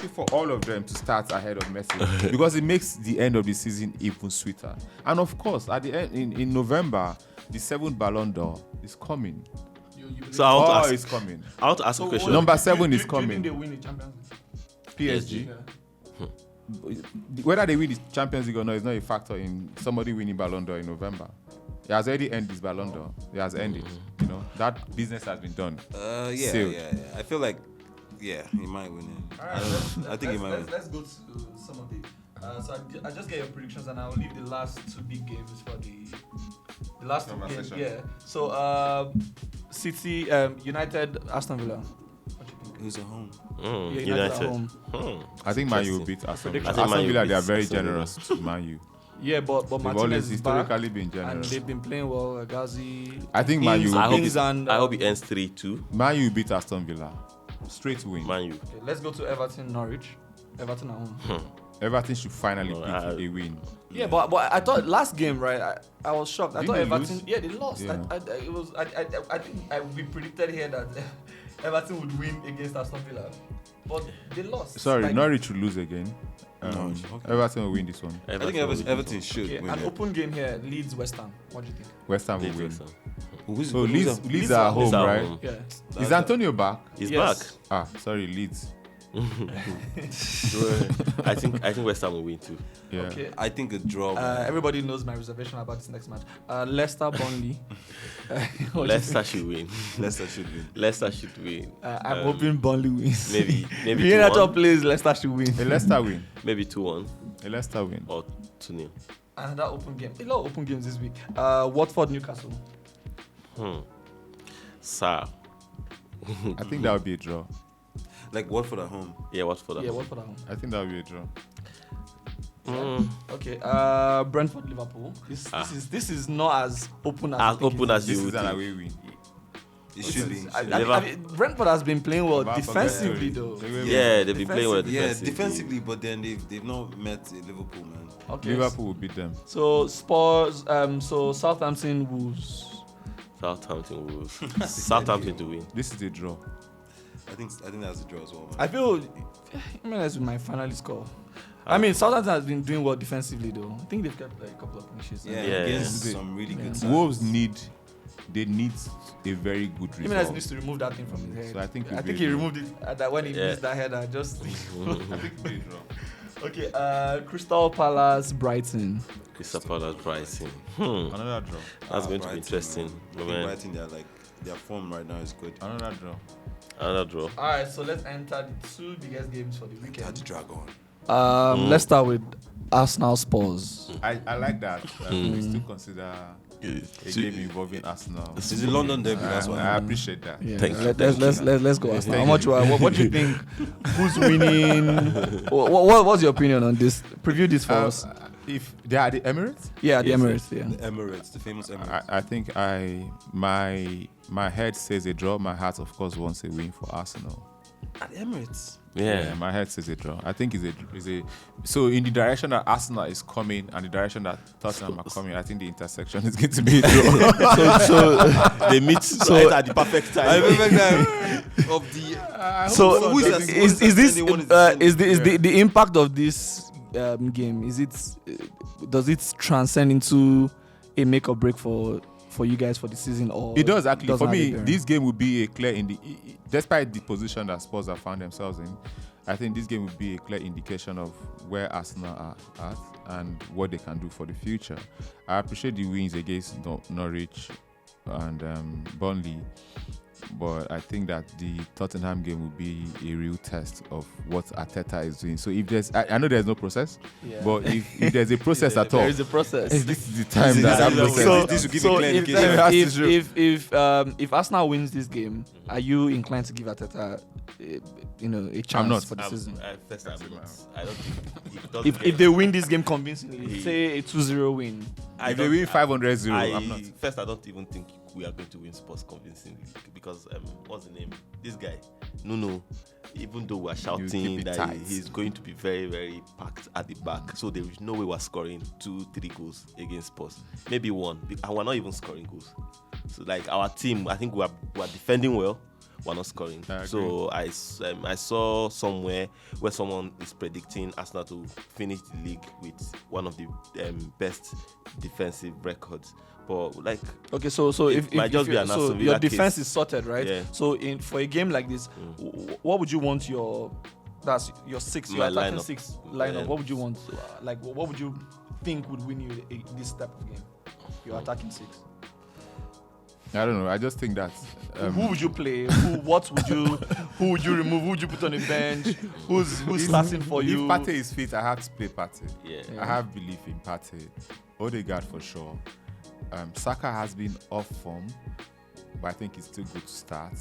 for all of them to start ahead of Messi because it makes the end of the season even sweeter. And of course, at the end in November, the 7th Ballon d'Or is coming. So I want to ask. It's coming. I want to ask a question. Number 7 Do is you coming. think they win the Champions League? PSG. Yeah. Whether they win the Champions League or not is not a factor in somebody winning Ballon d'Or in November. He has already ended his Ballon d'Or. He has ended. You know that business has been done. Yeah, Sealed. yeah. I feel like, yeah, he might win it. I think he might win. Let's go to some of the. So I just get your predictions and I'll leave the last 2 big games for the last 2 games. Conversation. Yeah. So City, United, Aston Villa. What do you think? Who's at home? Yeah, United. at home. I think Man U will Interesting. beat Aston Prediction. Villa. I think Man Aston U Villa, they are beats very Aston Villa. generous to Man U. Yeah, but They've Martinez always is back historically been and generous. they've been playing well. Ghazi. I think Man U I will hope beat, it's, I hope it ends 3-2. Man U will beat Aston Villa. Straight win. Man U. Okay, let's go to Everton, Norwich. Everton at home. Everton should finally No, pick a win. Yeah, but I thought last game, right? I was shocked. I Didn't thought they Everton. lose? Yeah, they lost. Yeah. I think we predicted here that Everton would win against Aston Villa, but they lost. Sorry, Like, Norwich will lose again. Norwich, okay. Everton will win this one. I think Everton should Okay, win an it. open game here. Leeds, West Ham. What do you think? West Ham will Leeds win. West Ham. Who's, So who's Leeds, at- Leeds are at home, Leeds are right? home. Yeah. Is Antonio back? He's Yes. Ah, sorry, Leeds. back. I think West Ham will win too. Yeah. Okay. I think a draw. man. Everybody knows my reservation about this next match. Leicester, Burnley. What do you Leicester should win. Leicester should win. Leicester should win. think? I'm hoping Burnley wins. Maybe If United 2-1. plays, Leicester should win. A Leicester win. Maybe 2-1 A Leicester win. or 2-0. Another open game. A lot of open games this week. Watford, Newcastle. Sir. I think that would be a draw. Like Watford at home. Yeah, Watford at Yeah, home. Watford at home. I think that would be a draw. Okay. Brentford, Liverpool. This is not as open as I As think open it as This you is would an think. away win. It should be. I mean, Brentford has been playing well Never defensively, forget though. the story. Yeah, they've been playing well Yeah, defensively. defensively, but then they've not met Liverpool, man. Okay. Liverpool will beat them. So Spurs. So Southampton, Wolves. Southampton Wolves. Southampton to win. This is a draw. I think that's a draw as well, man. I feel. Jimenez with my finally score. I mean, Southampton has been doing well defensively, though. I think they've got like a couple of finishes. Yeah, Yeah. against some really good sides. Wolves need a very good result. Jimenez needs to remove that thing from his head. So I think he removed it that when he Yeah. missed that header. Just I think they draw. okay. Crystal Palace, Brighton. Crystal Palace, Brighton. Another draw. That's going to be Brighton, interesting. I think Man. Brighton, their form right now is good. Another draw. Another draw. All right, so let's enter the two biggest games for the Had weekend. to drag on. Let's start with Arsenal Spurs. I like that. We still consider a game involving Arsenal. It's the London derby, that's why. I appreciate that. Yeah, Thank you. let's go Arsenal. What do you think? Who's winning? What's your opinion on this? Preview this for us. If they are the Emirates, Yeah, the Emirates. Yeah. The Emirates, the famous Emirates. I think my head says a draw. My heart, of course, wants a win for Arsenal. At the Emirates. Yeah. My head says a draw. I think it's a so in the direction that Arsenal is coming and the direction that Tottenham are coming, I think the intersection is going to be a draw. so they meet right at the perfect time. I remember that of the. So who is this the impact of this game? Does it transcend into a make or break for you guys for the season, or It does actually. For not me, have a bearing? this game would be a clear despite the position that Spurs have found themselves in. I think this game would be a clear indication of where Arsenal are at and what they can do for the future. I appreciate the wins against Norwich and Burnley, but I think that the Tottenham game will be a real test of what Arteta is doing. So if there's, I know there's no process, Yeah. but if there's a process at all, there is a process. this is the time that process. This will give a clear indication. That's true. if Arsenal wins this game, are you inclined to give Arteta a chance not. for the season? I don't think it does If they win this game convincingly, say a 2-0 win, If they win 500-0, I I'm not. First, I don't even think we are going to win Spurs convincingly because what's the name? This guy, Nuno. Even though we're keep shouting it that tight. he's going to be very, very packed at the back, so there is no way we're scoring 2-3 goals against Spurs. Maybe one, and we're not even scoring goals. So like our team, I think we're defending well. We're not scoring. I agree. So I saw somewhere where someone is predicting Arsenal to finish the league with one of the best defensive records. But like, okay. So It if might just be an Aston your Villa defense case. is sorted, right? Yeah. So for a game like this, what would you want your six, your My attacking lineup. six lineup? Yeah. What would you want? Like what would you think would win you this type of game? Your attacking six. I don't know. I just think that Who would you play? Who would you remove? Who would you put on the bench? Who's starting for you? if Partey is fit, I have to play Partey. yeah. Yeah. I have belief in Partey. Odegaard for sure. Saka has been off form, but I think it's still good to start.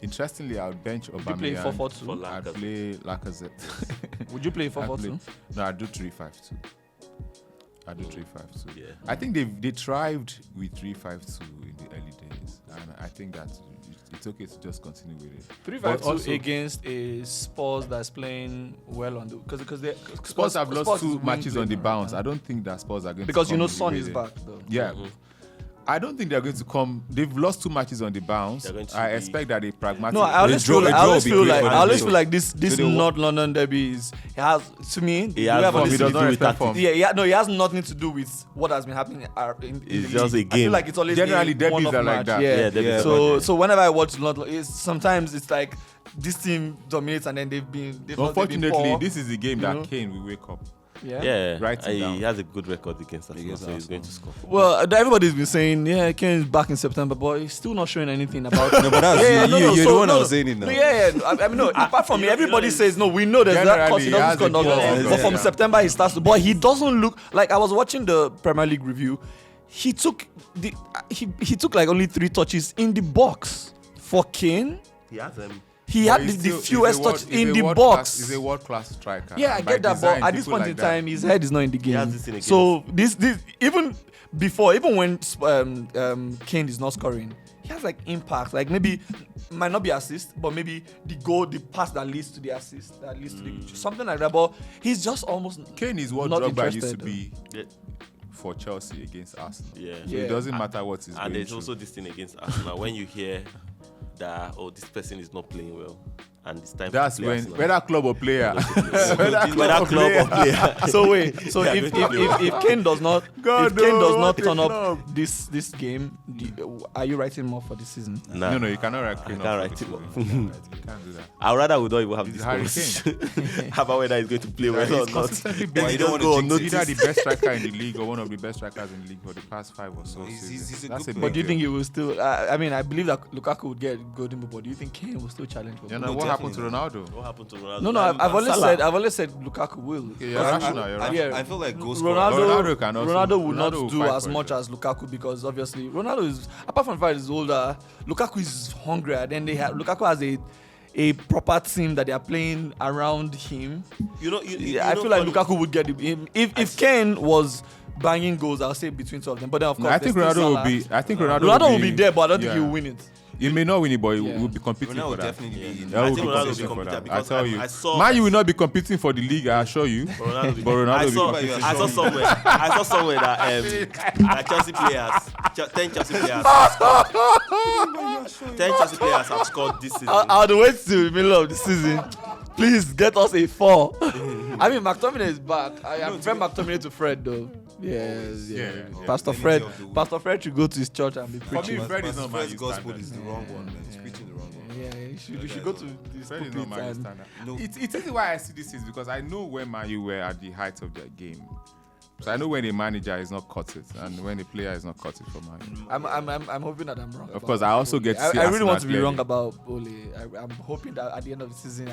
Interestingly, I'll bench Would you play Aubameyang. 4-4-2? I'd play Lacazette. Would you play I'd 4-4-2? No, I do 3-5-2. I do 3-5-2. Yeah. I think they thrived with 3-5-2 in the early days, and I think that it's okay to just continue with it. 3-5-2 against a Spurs that's playing well on the because they Spurs have lost Spurs two is matches on the winning, bounce. right? I don't think that Spurs are going Because to you know come Son is with back though. Yeah. I don't think they're going to come. They've lost two matches on the bounce. They're going to I be- expect that a pragmatic. No, I always draw- feel a like draw would be great for them. feel like this So they North London derby is it has to me. He has whoever nothing this to is- do with respect tactics. form. He has nothing to do with what has been happening in It's the just league. a I feel game. like it's always Generally, a derbys one-off are like match. that. Yeah, derbys so are so whenever I watch sometimes it's like this team dominates and then they've been Unfortunately, poor. this is the game you know? that Kane will wake up. Yeah, Write it down. he has a good record against Arsenal, Against so he's Arsenal. going to score. Well, everybody's been saying, yeah, Kane's back in September, but he's still not showing anything about. No, but that's you're the one that was saying it now. No, yeah. I mean, no. Apart from me, everybody says no. We know there's that Generally, course he he doesn't has score a numbers, good but record, from yeah. September he starts to. But he doesn't look like I was watching the Premier League review. He took he took like only 3 touches in the box for Kane. He has He But had he's the still- fewest he's a touches world- in he's a the world-class- box. He's a world-class striker. Yeah, I By get that, design, but at this people point in like that. time, his head is not in the game. has this thing against- So this even when Kane is not scoring, he has like impact. Like maybe might not be assist, but maybe the goal, the pass that leads to the assist, that leads to the something like that. But he's just almost Kane is what not Drogba used to interested. be Yeah. for Chelsea against Arsenal. Yeah. So Yeah. it doesn't matter what he's And going there's through. also this thing against Arsenal when you hear that this person is not playing well, and it's time. That's to play when Arsenal. whether club or player. Whether club or player. So wait, so if Kane does not turn club. up this game, are you writing more for this season? Nah. No, you cannot write Kane. can't off write for him the off. season. You can't do that. I'd rather we don't even have It's this Harry conversation. How about whether he's going to play well or He's not? consistently Then been he don't just wanna go on jinx it. either notice. the best striker in the league or one of the best strikers in the league for the past 5 or so. He's seasons. a That's good a player. big But do you deal. think he will still? I mean, I believe that Lukaku would get Golden Boot, but do you think Kane will still challenge for? You Golden know Boot? what happened to definitely. Ronaldo? What happened to Ronaldo? No, And I've always Salah? said Lukaku will. Okay, you're rational. You're rational. I feel like goal scorer. Ronaldo can also- Ronaldo will not Ronaldo will do fight as for much it. as Lukaku because obviously Ronaldo is, apart from the fact he's older, Lukaku is hungrier. Then Lukaku has a proper team that they are playing around him. You know, I feel like Lukaku would get him. If Kane was banging goals, I'll say between two of them. But then of course, I think there's still Ronaldo will Salah. be. I think Ronaldo will be there, but I don't think yeah. he will win it. He may not win it, but he Yeah. will be competing Ronaldo for will that. definitely be in That I will think be Ronaldo will be competing for competing that. I because tell you, I saw- Man, you will not be competing for the league. I assure you. But Ronaldo, But Ronaldo I will be saw, competing. I saw somewhere. I saw somewhere that Chelsea players, 10 Chelsea players, 10 Chelsea players have scored this season. I'll wait till the middle of the season. Please get us a 4. I mean, McTominay is back. I prefer McTominay to Fred though. Yes, yeah. Yeah. Pastor Any Fred, day of the week. Pastor Fred should go to his church and be For me, preaching. Fred is But not my Fred's gospel standard. is the wrong one, man. He's preaching the wrong one. Yeah, you should go to this Fred is pulpit not my and standard. No. It's easy why I see this is because I know when Man U were at the height of their game. So I know when a manager is not cut it and when a player is not cut it for Man U. I'm hoping that I'm wrong. Of course, I also get to see I really Arsenal want to be clearly. wrong about Ole. I'm hoping that at the end of the season,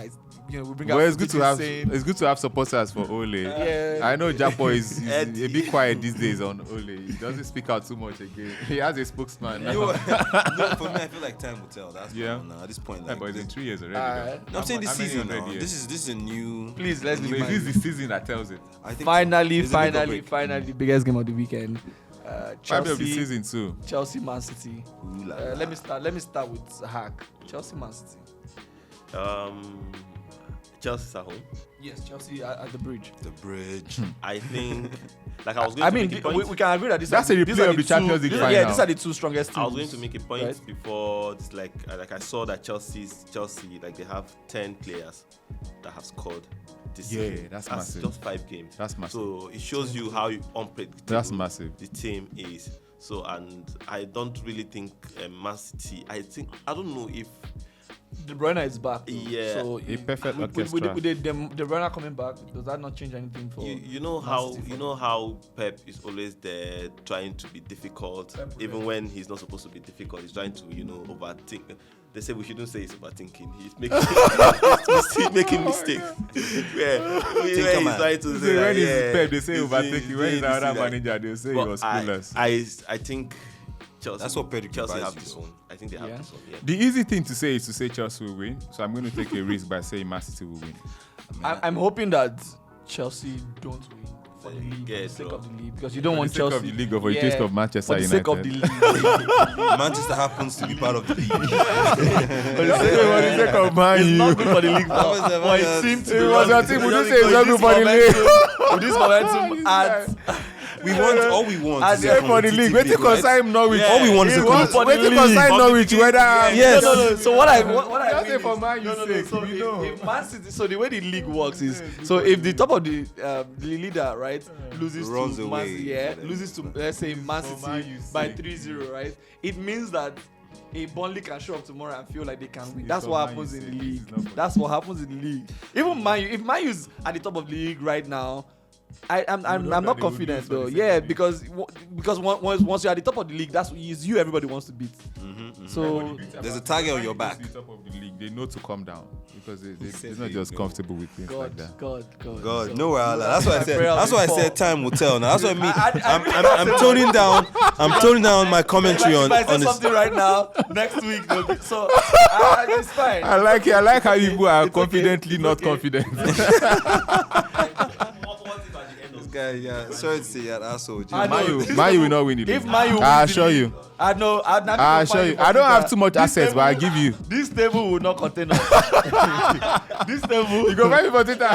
we bring Well, out it's good to footage have saying, it's good to have supporters for Ole. Yeah. I know Japo is a Eddie. bit quiet these days on Ole. He doesn't speak out too much again. He has a spokesman. No, for me, I feel like time will tell. That's Yeah. yeah. Now at this point, Yeah, like, but it's in 3 years already. Alright. though. I'm saying this How many season already now. years? This is a new. please let's leave It Man is U. the season that tells it. I think so. Finally, It's a make or break. the biggest game of the weekend. Probably of the Chelsea, season too. Chelsea, Man City. Ooh la la. Let me start with Hack. Chelsea, Man City. Chelsea's at home. Yes, Chelsea at the bridge. The bridge. I think, like I was going I to mean, make a point. we can agree that That's a replay of the Champions League Yeah, final. these are the two strongest teams. I was going to make a point right? before this, like I saw that Chelsea, like they have 10 players that have scored this Yeah, season. that's massive. Just 5 games. That's massive. So it shows you how unpredictable That's massive. the team is. So, and I don't really think Man City. I don't know if De Bruyne is back. though. Yeah. So A perfect with orchestra. De Bruyne coming back, does that not change anything for? you know Man how City for you know how Pep is always there trying to be difficult, Pep, even yeah. when he's not supposed to be difficult. He's trying to overthink. They say we shouldn't say he's overthinking. He's making he's making mistakes. He's man. trying to So say when that, is Pep, they he's say doing- overtaking. he's When doing is this, another that. manager, they'll say he But was clueless. I think Chelsea. That's what Pedro Chelsea buys have you, this though. one. I think they have Yeah. this one. Yeah. The easy thing to say is to say Chelsea will win. So I'm going to take a risk by saying Man City will win. I'm hoping that Chelsea don't win for the league, for Yeah, the sake so- of the league, because you don't For want the sake Chelsea of the league or for the taste of Manchester for the sake of the United. league. Manchester happens to be part of the league. For the sake of Man It's U. not good for the league, That was the but it man seemed to It be was wrong. your team. Would you say it's not good for the league? With this momentum at We want all we want. I is say a For the league. Wait till competitive league, concern him Norwich. Yeah. All we want is a He wants competitive. for Wait the till concern league. Norwich whether. Yes. No. So what I Just mean say for is- Man U's sake, So we know. if Man City, so the way the league works is, so if the top of the leader, right, loses Runs to away. Man City, loses to let's say Man For City Man U's by sake. 3-0, right, it means that a Burnley can show up tomorrow and feel like they can win. It's That's for what Man happens U's in the sake. league. It's not for That's what happens in the league. Even Man U, if Man U's at the top of the league right now, I'm know not that they will confident lose for though. the Yeah, second because once you're at the top of the league, that's you everybody wants to beat. So There's a target on your back. The top of the league, they know to calm down because they're said not they just know. comfortable with things like that. God, So, no wahala. That's why I said. prayer That's why I before. said time will tell. Now that's what I mean. I I'm toning down. I'm toning down my commentary if on I say this. something right now, next week, they'll be- so it's fine. I like it. I like how you are It's okay. confidently It's not okay. confident. This guy, yeah. Sorry to say, that asshole. I know. Man U will not win the If league. Man U I wins the assure league, you. I know. I assure you. I don't have too much assets, but I give you. This table will not contain us. This table. You go find me for Twitter.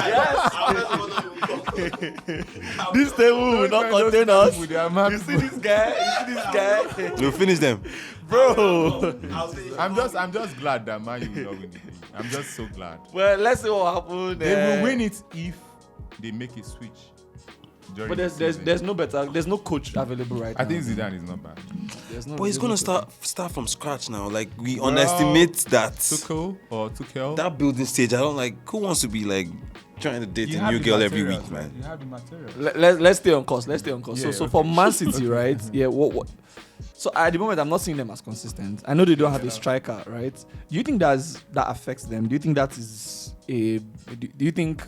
This table will not contain us. With their You map. see this guy? We'll finish them. Bro. I'm just glad that Man U will not win the league. I'm just so glad. Well, let's see what happens. They will win it if they make a switch. But there's no coach available right now. I think Zidane is not bad. But he's gonna start from scratch now. Like we underestimate that Tuchel. that building stage. I don't like. Who wants to be like trying to date You a have new the girl every materials, week, right? man? You have the material. Let's stay on course. Yeah, So for Man City, right? Yeah. What? So at the moment, I'm not seeing them as consistent. I know they don't have a striker, right? Do you think that affects them? Do you think that is a? Do you think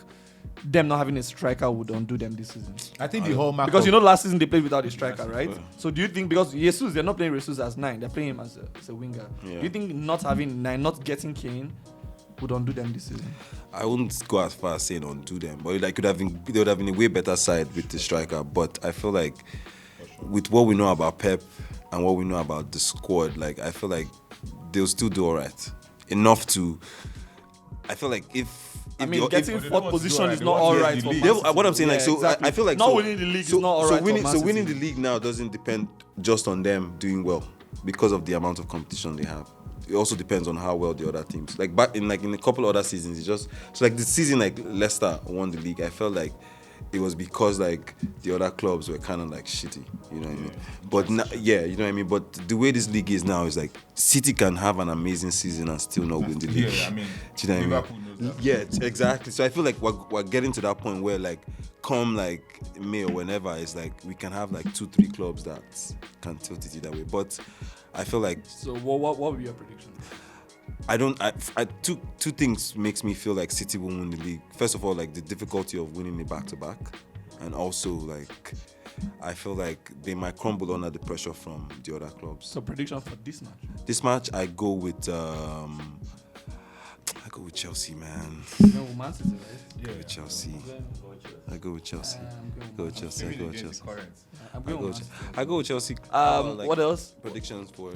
them not having a striker would undo them this season? I think the whole Because last season they played without a striker, right? So do you think because Jesus, they're not playing Jesus as 9, they're playing him as a winger. Yeah. Do you think not having 9, not getting Kane, would undo them this season? I wouldn't go as far as saying undo them, but they would have been a way better side with the striker. But I feel like with what we know about Pep and what we know about the squad, like I feel like they'll still do all right enough to. I feel like if getting they fourth want to position do is it, not they all want to right get for the Man league. City. what I'm saying, like, so exactly. I feel like not winning the league is not all right winning, for Man so winning City. the league now doesn't depend just on them doing well because of the amount of competition they have. It also depends on how well the other teams. Like back in a couple other seasons, it's just so like the season like Leicester won the league. I felt like it was because like the other clubs were kind of like shitty, you know what I mean? But now, you know what I mean? But the way this league is now is like City can have an amazing season and still not win the league. Yeah, I mean, do you know what I Liverpool mean? knows that. Yeah, exactly. So I feel like we're getting to that point where like come like May or whenever, it's like we can have like 2-3 clubs that can tilt it either way. But I feel like So what would be your prediction? Two things makes me feel like City will win the league. First of all, like the difficulty of winning it back to back, and also like I feel like they might crumble under the pressure from the other clubs. So prediction for this match? This match, I go with Chelsea, man. No, Man City, right? Go with Chelsea. I go with Chelsea. I'm Go with Chelsea. I go with Chelsea. I'm going with Man City. I go with Chelsea. What else? Predictions for?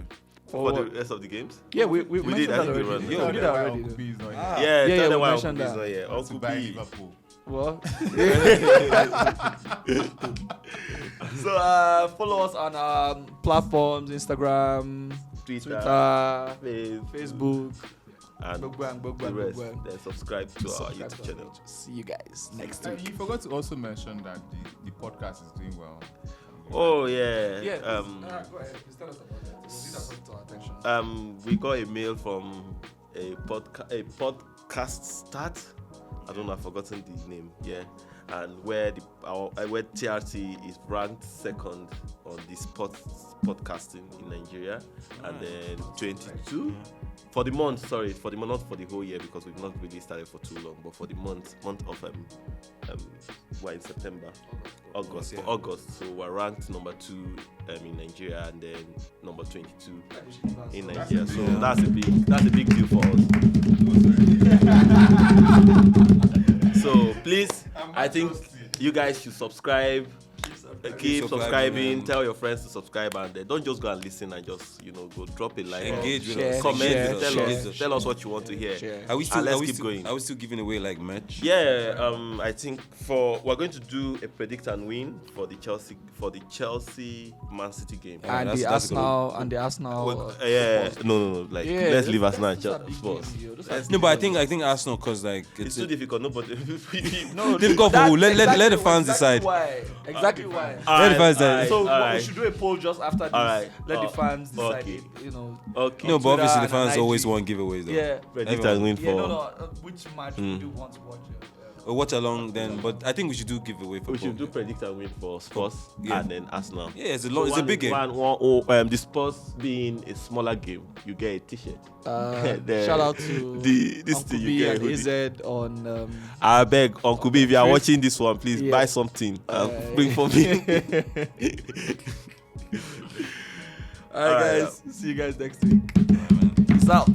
For the rest of the games? Yeah, we did, mentioned I that think we already. run- Yeah, we did that already. though. Yeah, yeah, tell we them why mentioned Uncle that. B's not here. To Uncle buy B. Liverpool. What? So follow us on platforms, Instagram, Twitter, Facebook, and the rest. Then subscribe to our YouTube channel. See you guys next You week. forgot to also mention that the podcast is doing well. Oh yeah. Yeah. Go ahead. Please tell us about that. We'll lead that to our attention. We got a mail from a podcast start. I don't know, I've forgotten the name. Yeah, and where where TRT is ranked second on the sports podcasting in Nigeria, and then 22 for the month. Sorry, for the month, not for the whole year because we've not really started for too long. But for the month of we're in September, August. For August, so we're ranked number 2 in Nigeria, and then number 22 in Nigeria. So that's a big deal for us. So please, I think you guys should subscribe. Keep subscribing. Man. Tell your friends to subscribe, and don't just go and listen and just go drop a like, Engage with Share, us. comment, share, tell us what you want to hear. Share. Are we still? let's Are we keep still, going. Are we still giving away like merch? Yeah, I think we're going to do a predict and win for the Chelsea Man City game. And that's the Arsenal and the Arsenal. No. Like Yeah, let's leave those Arsenal are and big Sports. games, yo. Those are No, but I think Arsenal because like It's too difficult. Nobody. No, difficult for who? Let the fans decide. Exactly why. Let the fans decide. So Alright. we should do a poll just after this. Alright. Let the fans decide. Okay. Okay. No, but obviously the Twitter fans and always IG. want giveaways though. Yeah. Predict and win Yeah, for. no. Which match would you want to watch? We'll watch along then, but I think we should do giveaway for We should do both. predict and win for Spurs Yeah. and then Arsenal. Yeah, it's a big game. The Spurs being a smaller game, you get a T-shirt. Shout out to this Uncle thing you B get. and a AZ hoodie. on. I beg Uncle B, if you are watching this one, please Yeah. buy something. Bring for me. Alright, Alright, guys. See you guys next week. Peace out.